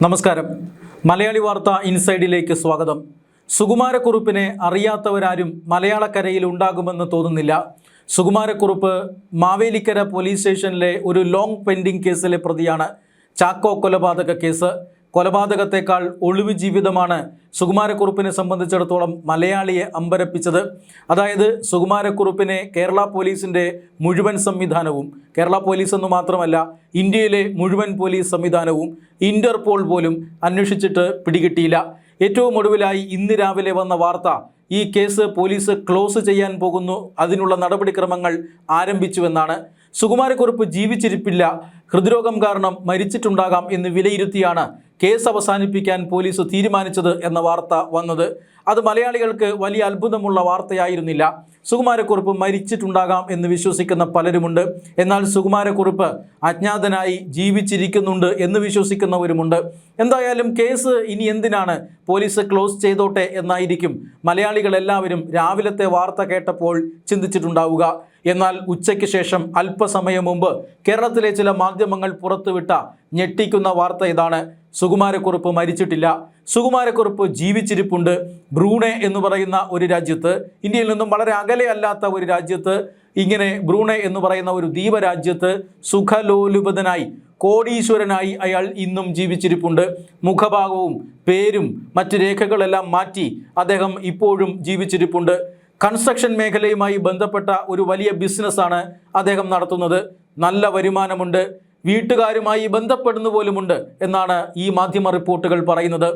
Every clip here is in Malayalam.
നമസ്കാരം. മലയാളി വാർത്ത ഇൻസൈഡിലേക്ക് സ്വാഗതം. സുകുമാരക്കുറുപ്പിനെ അറിയാത്തവരാരും മലയാളക്കരയിൽ ഉണ്ടാകുമെന്ന് തോന്നുന്നില്ല. സുകുമാരക്കുറുപ്പ് മാവേലിക്കര പോലീസ് സ്റ്റേഷനിലെ ഒരു ലോങ് പെൻഡിംഗ് കേസിലെ പ്രതിയാണ്. ചാക്കോ കൊലപാതക കേസ്. കൊലപാതകത്തെക്കാൾ ഒളിവ് ജീവിതമാണ് സുകുമാരക്കുറുപ്പിനെ സംബന്ധിച്ചിടത്തോളം മലയാളിയെ അമ്പരപ്പിച്ചത്. അതായത് സുകുമാരക്കുറുപ്പിനെ കേരള പോലീസിൻ്റെ മുഴുവൻ സംവിധാനവും, കേരള പോലീസ് എന്ന് മാത്രമല്ല ഇന്ത്യയിലെ മുഴുവൻ പോലീസ് സംവിധാനവും, ഇന്റർപോൾ പോലും അന്വേഷിച്ചിട്ട് പിടികിട്ടിയില്ല. ഏറ്റവും ഒടുവിലായി ഇന്ന് രാവിലെ വന്ന വാർത്ത ഈ കേസ് പോലീസ് ക്ലോസ് ചെയ്യാൻ പോകുന്നു, അതിനുള്ള നടപടിക്രമങ്ങൾ ആരംഭിച്ചുവെന്നാണ്. സുകുമാരക്കുറുപ്പ് ജീവിച്ചിരിപ്പില്ല, ഹൃദ്രോഗം കാരണം മരിച്ചിട്ടുണ്ടാകാം എന്ന് വിലയിരുത്തിയാണ് കേസ് അവസാനിപ്പിക്കാൻ പോലീസ് തീരുമാനിച്ചത് എന്ന വാർത്ത വന്നത്. അത് മലയാളികൾക്ക് വലിയ അത്ഭുതമുള്ള വാർത്തയായിരുന്നില്ല. സുകുമാരക്കുറുപ്പ് മരിച്ചിട്ടുണ്ടാകാം എന്ന് വിശ്വസിക്കുന്ന പലരുമുണ്ട്. എന്നാൽ സുകുമാരക്കുറുപ്പ് അജ്ഞാതനായി ജീവിച്ചിരിക്കുന്നുണ്ട് എന്ന് വിശ്വസിക്കുന്നവരുമുണ്ട്. എന്തായാലും കേസ് ഇനി എന്തിനാണ്, പോലീസ് ക്ലോസ് ചെയ്തോട്ടെ എന്നായിരിക്കും മലയാളികൾ എല്ലാവരും രാവിലത്തെ വാർത്ത കേട്ടപ്പോൾ ചിന്തിച്ചിട്ടുണ്ടാവുക. എന്നാൽ ഉച്ചയ്ക്ക് ശേഷം അല്പസമയം മുമ്പ് കേരളത്തിലെ ചില മാധ്യമങ്ങൾ പുറത്തുവിട്ട ഞെട്ടിക്കുന്ന വാർത്ത ഇതാണ്: സുകുമാരക്കുറുപ്പ് മരിച്ചിട്ടില്ല, സുകുമാരക്കുറുപ്പ് ജീവിച്ചിരിപ്പുണ്ട്. ബ്രൂണെ എന്ന് പറയുന്ന ഒരു രാജ്യത്ത്, ഇന്ത്യയിൽ നിന്നും വളരെ അകലെ അല്ലാത്ത ഒരു രാജ്യത്ത്, ഇങ്ങനെ ബ്രൂണെ എന്ന് പറയുന്ന ഒരു ദ്വീപരാജ്യത്ത് സുഖലോലുപതനായി കോടീശ്വരനായി അയാൾ ഇന്നും ജീവിച്ചിരിപ്പുണ്ട്. മുഖഭാവവും പേരും മറ്റ് രേഖകളെല്ലാം മാറ്റി അദ്ദേഹം ഇപ്പോഴും ജീവിച്ചിരിപ്പുണ്ട്. കൺസ്ട്രക്ഷൻ മേഖലയുമായി ബന്ധപ്പെട്ട ഒരു വലിയ ബിസിനസ്സാണ് അദ്ദേഹം നടത്തുന്നത്. നല്ല വരുമാനമുണ്ട്, വീട്ടുകാരുമായി ബന്ധപ്പെടുന്നു പോലുമുണ്ട് എന്നാണ് ഈ മാധ്യമ റിപ്പോർട്ടുകൾ പറയുന്നത്.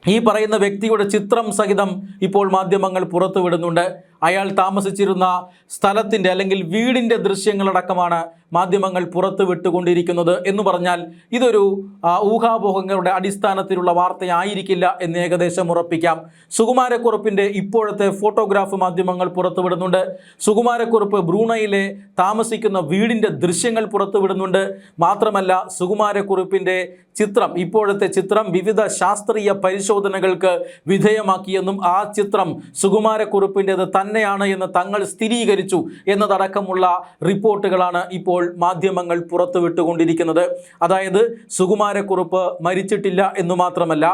ഈ പറയുന്ന വ്യക്തിയുടെ ചിത്രം സഹിതം ഇപ്പോൾ മാധ്യമങ്ങൾ പുറത്തുവിടുന്നുണ്ട്. അയാൾ താമസിച്ചിരുന്ന സ്ഥലത്തിൻ്റെ അല്ലെങ്കിൽ വീടിൻ്റെ ദൃശ്യങ്ങളടക്കമാണ് മാധ്യമങ്ങൾ പുറത്തുവിട്ടുകൊണ്ടിരിക്കുന്നത്. എന്ന് പറഞ്ഞാൽ ഇതൊരു ഊഹാപോഹങ്ങളുടെ അടിസ്ഥാനത്തിലുള്ള വാർത്തയായിരിക്കില്ല എന്ന് ഏകദേശം ഉറപ്പിക്കാം. സുകുമാരക്കുറുപ്പിൻ്റെ ഇപ്പോഴത്തെ ഫോട്ടോഗ്രാഫ് മാധ്യമങ്ങൾ പുറത്തുവിടുന്നുണ്ട്. സുകുമാരക്കുറുപ്പ് ബ്രൂണയിലെ താമസിക്കുന്ന വീടിൻ്റെ ദൃശ്യങ്ങൾ പുറത്തുവിടുന്നുണ്ട്. മാത്രമല്ല സുകുമാരക്കുറുപ്പിൻ്റെ ചിത്രം, ഇപ്പോഴത്തെ ചിത്രം വിവിധ ശാസ്ത്രീയ പരിശോധനകൾക്ക് വിധേയമാക്കിയെന്നും ആ ചിത്രം സുകുമാരക്കുറുപ്പിൻ്റെത് തന്നെയാണ് എന്ന് തങ്ങൾ സ്ഥിരീകരിച്ചു എന്നതടക്കമുള്ള റിപ്പോർട്ടുകളാണ് ഇപ്പോൾ മാധ്യമങ്ങൾ പുറത്തുവിട്ടുകൊണ്ടിരിക്കുന്നത്. അതായത് സുകുമാരക്കുറുപ്പ് മരിച്ചിട്ടില്ല എന്ന് മാത്രമല്ല,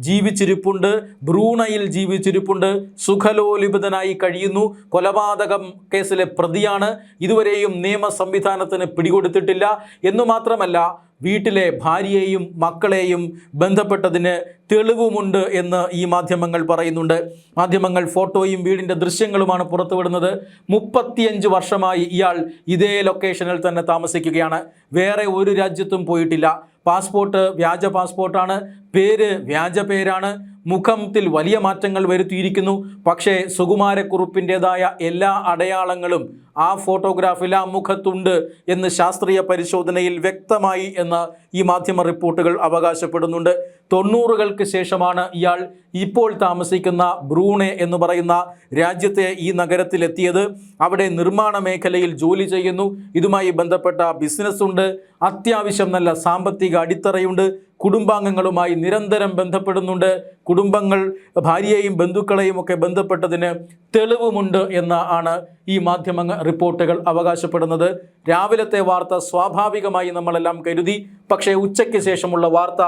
ജീവിച്ചിരിപ്പുണ്ട്, ബ്രൂണയിൽ ജീവിച്ചിരിപ്പുണ്ട്, സുഖലോലുപിതനായി കഴിയുന്നു. കൊലപാതകം കേസിലെ പ്രതിയാണ്. ഇതുവരെയും നിയമ സംവിധാനത്തിന് പിടികൊടുത്തിട്ടില്ല എന്നു മാത്രമല്ല, വീട്ടിലെ ഭാര്യയെയും മക്കളെയും ബന്ധപ്പെട്ടതിന് തെളിവുമുണ്ട് എന്ന് ഈ മാധ്യമങ്ങൾ പറയുന്നുണ്ട്. മാധ്യമങ്ങൾ ഫോട്ടോയും വീടിൻ്റെ ദൃശ്യങ്ങളുമാണ് പുറത്തുവിടുന്നത്. 35 വർഷമായി ഇയാൾ ഇതേ ലൊക്കേഷനിൽ തന്നെ താമസിക്കുകയാണ്. വേറെ ഒരു രാജ്യത്തും പോയിട്ടില്ല. പാസ്പോർട്ട് വ്യാജ പാസ്പോർട്ടാണ്, പേര് വ്യാജ പേരാണ്, മുഖത്തിൽ വലിയ മാറ്റങ്ങൾ വരുത്തിയിരിക്കുന്നു. പക്ഷേ സുകുമാരക്കുറുപ്പിൻ്റെതായ എല്ലാ അടയാളങ്ങളും ആ ഫോട്ടോഗ്രാഫിൽ ആ മുഖത്തുണ്ട് എന്ന് ശാസ്ത്രീയ പരിശോധനയിൽ വ്യക്തമായി എന്ന് ഈ മാധ്യമ റിപ്പോർട്ടുകൾ അവകാശപ്പെടുന്നുണ്ട്. 90-കൾക്ക് ശേഷമാണ് ഇയാൾ ഇപ്പോൾ താമസിക്കുന്ന ബ്രൂണെ എന്ന് പറയുന്ന രാജ്യത്തെ ഈ നഗരത്തിലെത്തിയത്. അവിടെ നിർമ്മാണ മേഖലയിൽ ജോലി ചെയ്യുന്നു. ഇതുമായി ബന്ധപ്പെട്ട ബിസിനസ്സുണ്ട്, അത്യാവശ്യം നല്ല സാമ്പത്തിക അടിത്തറയുണ്ട്, കുടുംബാംഗങ്ങളുമായി നിരന്തരം ബന്ധപ്പെടുന്നുണ്ട്, കുടുംബങ്ങൾ ഭാര്യയെയും ബന്ധുക്കളെയും ഒക്കെ ബന്ധപ്പെട്ടതിന് തെളിവുമുണ്ട് എന്നാണ് ഈ മാധ്യമ റിപ്പോർട്ടുകൾ അവകാശപ്പെടുന്നത്. രാവിലത്തെ വാർത്ത സ്വാഭാവികമായി നമ്മളെല്ലാം കരുതി. പക്ഷേ ഉച്ചയ്ക്ക് ശേഷമുള്ള വാർത്ത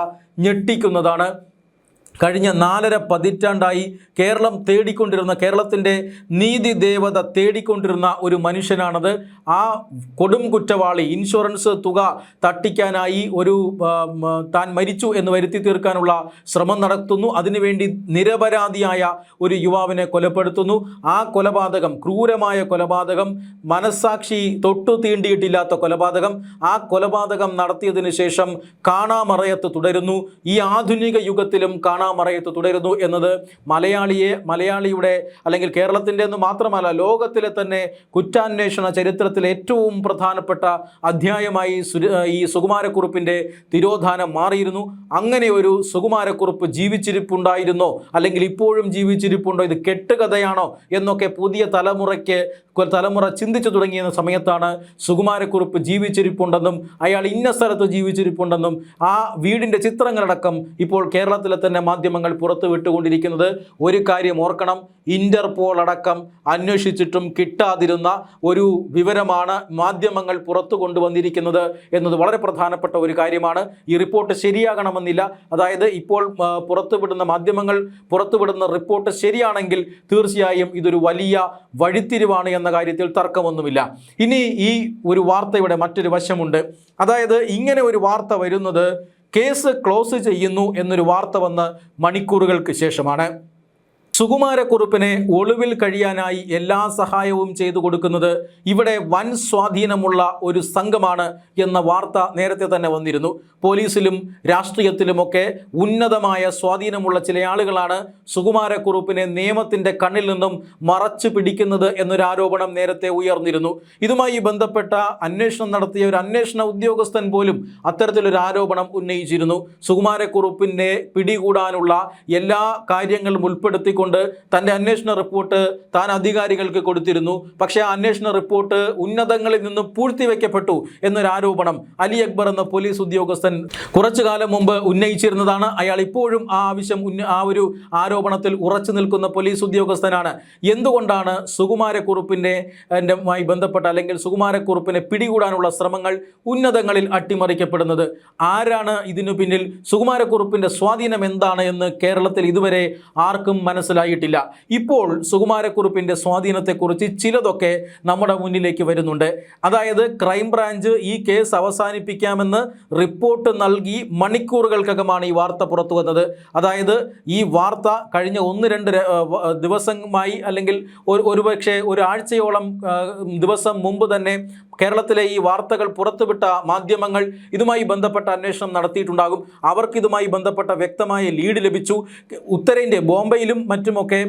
ഞെട്ടിക്കുന്നതാണ്. കഴിഞ്ഞ 4.5 പതിറ്റാണ്ടായി കേരളം തേടിക്കൊണ്ടിരുന്ന, കേരളത്തിൻ്റെ നീതി ദേവത തേടിക്കൊണ്ടിരുന്ന ഒരു മനുഷ്യനാണത്. ആ കൊടും കുറ്റവാളി ഇൻഷുറൻസ് തുക തട്ടിക്കാനായി താൻ മരിച്ചു എന്ന് വരുത്തി തീർക്കാനുള്ള ശ്രമം നടത്തുന്നു. അതിനുവേണ്ടി നിരപരാധിയായ ഒരു യുവാവിനെ കൊലപ്പെടുത്തുന്നു. ആ കൊലപാതകം, ക്രൂരമായ കൊലപാതകം, മനസ്സാക്ഷി തൊട്ടു തീണ്ടിയിട്ടില്ലാത്ത കൊലപാതകം, ആ കൊലപാതകം നടത്തിയതിന് ശേഷം കാണാമറയത്ത് തുടരുന്നു. ഈ ആധുനിക യുഗത്തിലും മറയത്ത് തുടരുന്നു എന്നത് മലയാളിയുടെ അല്ലെങ്കിൽ കേരളത്തിൻ്റെ എന്ന് മാത്രമല്ല ലോകത്തിലെ തന്നെ കുറ്റാന്വേഷണ ചരിത്രത്തിലെ ഏറ്റവും പ്രധാനപ്പെട്ട അധ്യായമായി ഈ സുകുമാരക്കുറുപ്പിൻ്റെ തിരോധാനം മാറിയിരുന്നു. അങ്ങനെ ഒരു സുകുമാരക്കുറുപ്പ് ജീവിച്ചിരിപ്പുണ്ടായിരുന്നോ, അല്ലെങ്കിൽ ഇപ്പോഴും ജീവിച്ചിരിപ്പുണ്ടോ, ഇത് കെട്ടുകഥയാണോ എന്നൊക്കെ പുതിയ തലമുറ ചിന്തിച്ചു തുടങ്ങിയ സമയത്താണ് സുകുമാരക്കുറുപ്പ് ജീവിച്ചിരിപ്പുണ്ടെന്നും അയാൾ ഇന്ന സ്ഥലത്ത് ജീവിച്ചിരിപ്പുണ്ടെന്നും ആ വീടിൻ്റെ ചിത്രങ്ങളടക്കം ഇപ്പോൾ കേരളത്തിലെ തന്നെ മാധ്യമങ്ങൾ പുറത്തുവിട്ടുകൊണ്ടിരിക്കുന്നത്. ഒരു കാര്യം ഓർക്കണം, ഇന്റർപോൾ അടക്കം അന്വേഷിച്ചിട്ടും കിട്ടാതിരുന്ന ഒരു വിവരമാണ് മാധ്യമങ്ങൾ പുറത്തു കൊണ്ടുവന്നിരിക്കുന്നത് എന്നത് വളരെ പ്രധാനപ്പെട്ട ഒരു കാര്യമാണ്. ഈ റിപ്പോർട്ട് ശരിയാകണമെന്നില്ല. അതായത് ഇപ്പോൾ പുറത്തുവിടുന്ന മാധ്യമങ്ങൾ പുറത്തുവിടുന്ന റിപ്പോർട്ട് ശരിയാണെങ്കിൽ തീർച്ചയായും ഇതൊരു വലിയ വഴിത്തിരിവാണ് എന്ന കാര്യത്തിൽ തർക്കമൊന്നുമില്ല. ഇനി ഈ ഒരു വാർത്തയുടെ മറ്റൊരു വശമുണ്ട്. അതായത് ഇങ്ങനെ ഒരു വാർത്ത വരുന്നത് കേസ് ക്ലോസ് ചെയ്യുന്നു എന്നൊരു വാർത്ത വന്ന് മണിക്കൂറുകൾക്ക് ശേഷമാണ്. സുകുമാരക്കുറുപ്പിനെ ഒളിവിൽ കഴിയാനായി എല്ലാ സഹായവും ചെയ്തു കൊടുക്കുന്നത് ഇവിടെ വൻ സ്വാധീനമുള്ള ഒരു സംഘമാണ് എന്ന വാർത്ത നേരത്തെ തന്നെ വന്നിരുന്നു. പോലീസിലും രാഷ്ട്രീയത്തിലുമൊക്കെ ഉന്നതമായ സ്വാധീനമുള്ള ചില ആളുകളാണ് സുകുമാരക്കുറുപ്പിനെ നിയമത്തിൻ്റെ കണ്ണിൽ നിന്നും മറച്ചു പിടിക്കുന്നത് എന്നൊരു ആരോപണം നേരത്തെ ഉയർന്നിരുന്നു. ഇതുമായി ബന്ധപ്പെട്ട അന്വേഷണം നടത്തിയ ഒരു അന്വേഷണ ഉദ്യോഗസ്ഥൻ പോലും അത്തരത്തിലൊരു ആരോപണം ഉന്നയിച്ചിരുന്നു. സുകുമാരക്കുറുപ്പിനെ പിടികൂടാനുള്ള എല്ലാ കാര്യങ്ങളും ഉൾപ്പെടുത്തിക്കൊണ്ട് തൻ്റെ അന്വേഷണ റിപ്പോർട്ട് താൻ അധികാരികൾക്ക് കൊടുത്തിരുന്നു. പക്ഷേ ആ അന്വേഷണ റിപ്പോർട്ട് ഉന്നതങ്ങളിൽ നിന്നും പൂഴ്ത്തിവെക്കപ്പെട്ടു എന്നൊരു ആരോപണം അലി അക്ബർ എന്ന പോലീസ് ഉദ്യോഗസ്ഥൻ കുറച്ചു കാലം മുമ്പ് ഉന്നയിച്ചിരുന്നതാണ്. അയാൾ ഇപ്പോഴും ആ ഒരു ആരോപണത്തിൽ ഉറച്ചു നിൽക്കുന്ന പോലീസ് ഉദ്യോഗസ്ഥനാണ്. എന്തുകൊണ്ടാണ് സുകുമാരക്കുറുപ്പിൻ്റെമായി ബന്ധപ്പെട്ട അല്ലെങ്കിൽ സുകുമാരക്കുറുപ്പിനെ പിടികൂടാനുള്ള ശ്രമങ്ങൾ ഉന്നതങ്ങളിൽ അട്ടിമറിക്കപ്പെടുന്നത്? ആരാണ് ഇതിനു പിന്നിൽ? സുകുമാരക്കുറുപ്പിൻ്റെ സ്വാധീനം എന്താണ് എന്ന് കേരളത്തിൽ ഇതുവരെ ആർക്കും മനസ്സിലായിട്ടില്ല. ഇപ്പോൾ സുകുമാരക്കുറുപ്പിൻ്റെ സ്വാധീനത്തെക്കുറിച്ച് ചിലതൊക്കെ നമ്മുടെ മുന്നിലേക്ക് വരുന്നുണ്ട്. അതായത് ക്രൈംബ്രാഞ്ച് ഈ കേസ് അവസാനിപ്പിക്കാമെന്ന് റിപ്പോർട്ട് നൽകി മണിക്കൂറുകൾക്കകമാണ് ഈ വാർത്ത പുറത്തു വന്നത്. അതായത് ഈ വാർത്ത കഴിഞ്ഞ 1-2 ദിവസമായി അല്ലെങ്കിൽ ഒരുപക്ഷെ ഒരാഴ്ചയോളം ദിവസം മുമ്പ് തന്നെ കേരളത്തിലെ ഈ വാർത്തകൾ പുറത്തുവിട്ട മാധ്യമങ്ങൾ ഇതുമായി ബന്ധപ്പെട്ട അന്വേഷണം നടത്തിയിട്ടുണ്ടാകും. അവർക്കിതുമായി ബന്ധപ്പെട്ട വ്യക്തമായ ലീഡ് ലഭിച്ചു. ഉത്തരേന്ത്യ ബോംബെയിലും മറ്റുമൊക്കെ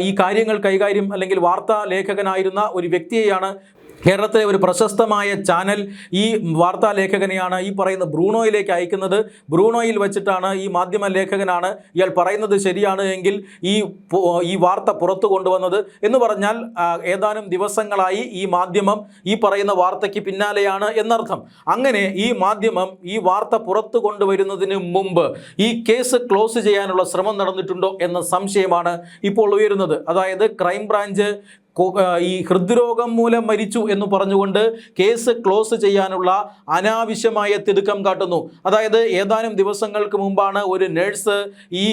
ഈ കാര്യങ്ങൾ കൈകാര്യം അല്ലെങ്കിൽ വാർത്താ ലേഖകനായിരുന്ന ഒരു വ്യക്തിയെയാണ് കേരളത്തിലെ ഒരു പ്രശസ്തമായ ചാനൽ ഈ വാർത്താ ലേഖകനെയാണ് ഈ പറയുന്ന ബ്രൂണോയിലേക്ക് അയക്കുന്നത്. ബ്രൂണോയിൽ വെച്ചിട്ടാണ് ഈ മാധ്യമ ലേഖകനാണ് ഇയാൾ പറയുന്നത് ശരിയാണ് എങ്കിൽ ഈ വാർത്ത പുറത്തു കൊണ്ടുവന്നത് എന്ന് പറഞ്ഞാൽ ഏതാനും ദിവസങ്ങളായി ഈ മാധ്യമം ഈ പറയുന്ന വാർത്തയ്ക്ക് പിന്നാലെയാണ് എന്നർത്ഥം. അങ്ങനെ ഈ മാധ്യമം ഈ വാർത്ത പുറത്തു കൊണ്ടുവരുന്നതിന് മുമ്പ് ഈ കേസ് ക്ലോസ് ചെയ്യാനുള്ള ശ്രമം നടന്നിട്ടുണ്ടോ എന്ന സംശയമാണ് ഇപ്പോൾ ഉയരുന്നത്. അതായത് ക്രൈംബ്രാഞ്ച് ഈ ഹൃദ്രോഗം മൂലം മരിച്ചു എന്ന് പറഞ്ഞുകൊണ്ട് കേസ് ക്ലോസ് ചെയ്യാനുള്ള അനാവശ്യമായ തിടുക്കം കാട്ടുന്നു. അതായത് ഏതാനും ദിവസങ്ങൾക്ക് മുമ്പാണ് ഒരു നഴ്സ് ഈ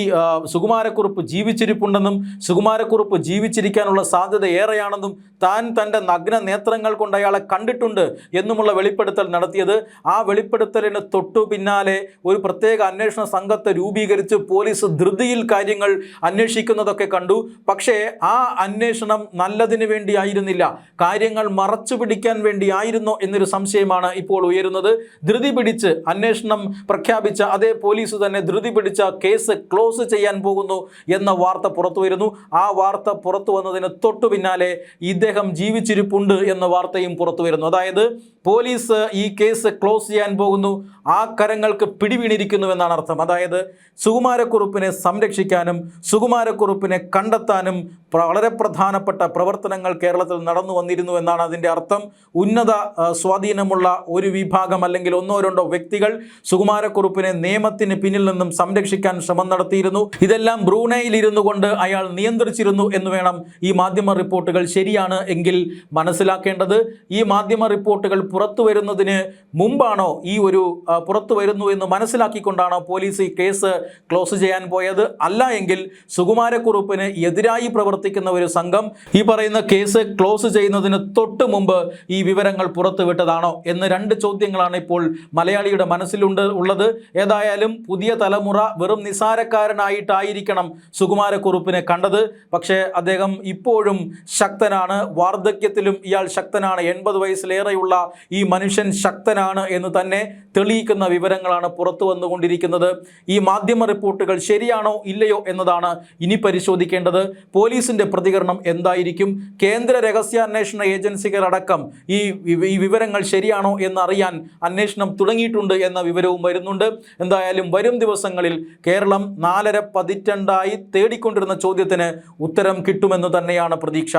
സുകുമാരക്കുറുപ്പ് ജീവിച്ചിരിപ്പുണ്ടെന്നും സുകുമാരക്കുറുപ്പ് ജീവിച്ചിരിക്കാനുള്ള സാധ്യത ഏറെയാണെന്നും താൻ തൻ്റെ നഗ്ന നേത്രങ്ങൾ കൊണ്ട് അയാളെ കണ്ടിട്ടുണ്ട് എന്നുമുള്ള വെളിപ്പെടുത്തൽ നടത്തിയത്. ആ വെളിപ്പെടുത്തലിന് തൊട്ടു പിന്നാലെ ഒരു പ്രത്യേക അന്വേഷണ സംഘത്തെ രൂപീകരിച്ച് പോലീസ് ധൃതിയിൽ കാര്യങ്ങൾ അന്വേഷിക്കുന്നതൊക്കെ കണ്ടു. പക്ഷേ ആ അന്വേഷണം നല്ലതിന് വേണ്ടിയായിരുന്നില്ല, കാര്യങ്ങൾ മറച്ചു പിടിക്കാൻ വേണ്ടിയായിരുന്നോ എന്നൊരു സംശയമാണ് ഇപ്പോൾ ഉയരുന്നത്. ധൃതി പിടിച്ച് അന്വേഷണം പ്രഖ്യാപിച്ച അതേ പോലീസ് തന്നെ ധൃതി പിടിച്ച കേസ് ക്ലോസ് ചെയ്യാൻ പോകുന്നു എന്ന വാർത്ത പുറത്തു വരുന്നു. ആ വാർത്ത പുറത്തു വന്നതിന് തൊട്ടു പിന്നാലെ ഇദ്ദേഹം ജീവിച്ചിരിപ്പുണ്ട് എന്ന വാർത്തയും പുറത്തു വരുന്നു. അതായത് പോലീസ് ഈ കേസ് ക്ലോസ് ചെയ്യാൻ പോകുന്നു, ആ കരങ്ങൾക്ക് പിടിവീണിരിക്കുന്നു എന്നാണ് അർത്ഥം. അതായത് സുകുമാരക്കുറുപ്പിനെ സംരക്ഷിക്കാനും സുകുമാരക്കുറുപ്പിനെ കണ്ടെത്താനും വളരെ പ്രധാനപ്പെട്ട പ്രവർത്തനങ്ങൾ കേരളത്തിൽ നടന്നു വന്നിരുന്നു എന്നാണ് അതിൻ്റെ അർത്ഥം. ഉന്നത സ്വാധീനമുള്ള ഒരു വിഭാഗം അല്ലെങ്കിൽ 1-2 വ്യക്തികൾ സുകുമാരക്കുറുപ്പിനെ നിയമത്തിന് പിന്നിൽ നിന്നും സംരക്ഷിക്കാൻ ശ്രമം നടത്തിയിരുന്നു. ഇതെല്ലാം ബ്രൂണയിൽ ഇരുന്നു കൊണ്ട് അയാൾ നിയന്ത്രിച്ചിരുന്നു എന്ന് വേണം ഈ മാധ്യമ റിപ്പോർട്ടുകൾ ശരിയാണ് എങ്കിൽ മനസ്സിലാക്കേണ്ടത്. ഈ മാധ്യമ റിപ്പോർട്ടുകൾ പുറത്തു വരുന്നതിന് മുമ്പാണോ ഈ ഒരു പുറത്തു വരുന്നു എന്ന് മനസ്സിലാക്കിക്കൊണ്ടാണോ പോലീസ് ഈ കേസ് ക്ലോസ് ചെയ്യാൻ പോയത്? അല്ല എങ്കിൽ സുകുമാരക്കുറുപ്പിന് എതിരായി പ്രവർത്തിക്കുന്ന ഒരു സംഘം ഈ പറയുന്ന കേസ് ക്ലോസ് ചെയ്യുന്നതിന് തൊട്ട് മുമ്പ് ഈ വിവരങ്ങൾ പുറത്തുവിട്ടതാണോ എന്ന് 2 ചോദ്യങ്ങളാണ് ഇപ്പോൾ മലയാളിയുടെ മനസ്സിലുള്ളത്. ഏതായാലും പുതിയ തലമുറ വെറും നിസാരക്കാരനായിട്ടായിരിക്കണം സുകുമാരക്കുറുപ്പിനെ കണ്ടത്. പക്ഷേ അദ്ദേഹം ഇപ്പോഴും ശക്തനാണ്, വാർദ്ധക്യത്തിലും ഇയാൾ ശക്തനാണ്. 80 വയസ്സിലേറെയുള്ള ഈ മനുഷ്യൻ ശക്തനാണ് എന്ന് തന്നെ തെളിയിക്കുന്ന വിവരങ്ങളാണ് പുറത്തു വന്നുകൊണ്ടിരിക്കുന്നത്. ഈ മാധ്യമ റിപ്പോർട്ടുകൾ ശരിയാണോ ഇല്ലയോ എന്നതാണ് ഇനി പരിശോധിക്കേണ്ടത്. പോലീസിൻ്റെ പ്രതികരണം എന്തായിരിക്കും? കേന്ദ്ര രഹസ്യാന്വേഷണ ഏജൻസികളടക്കം ഈ വിവരങ്ങൾ ശരിയാണോ എന്നറിയാൻ അന്വേഷണം തുടങ്ങിയിട്ടുണ്ട് എന്ന വിവരവും വരുന്നുണ്ട്. എന്തായാലും വരും ദിവസങ്ങളിൽ കേരളം 4.5 പതിറ്റാണ്ടായി തേടിക്കൊണ്ടിരുന്ന ചോദ്യത്തിന് ഉത്തരം കിട്ടുമെന്ന് തന്നെയാണ് പ്രതീക്ഷ.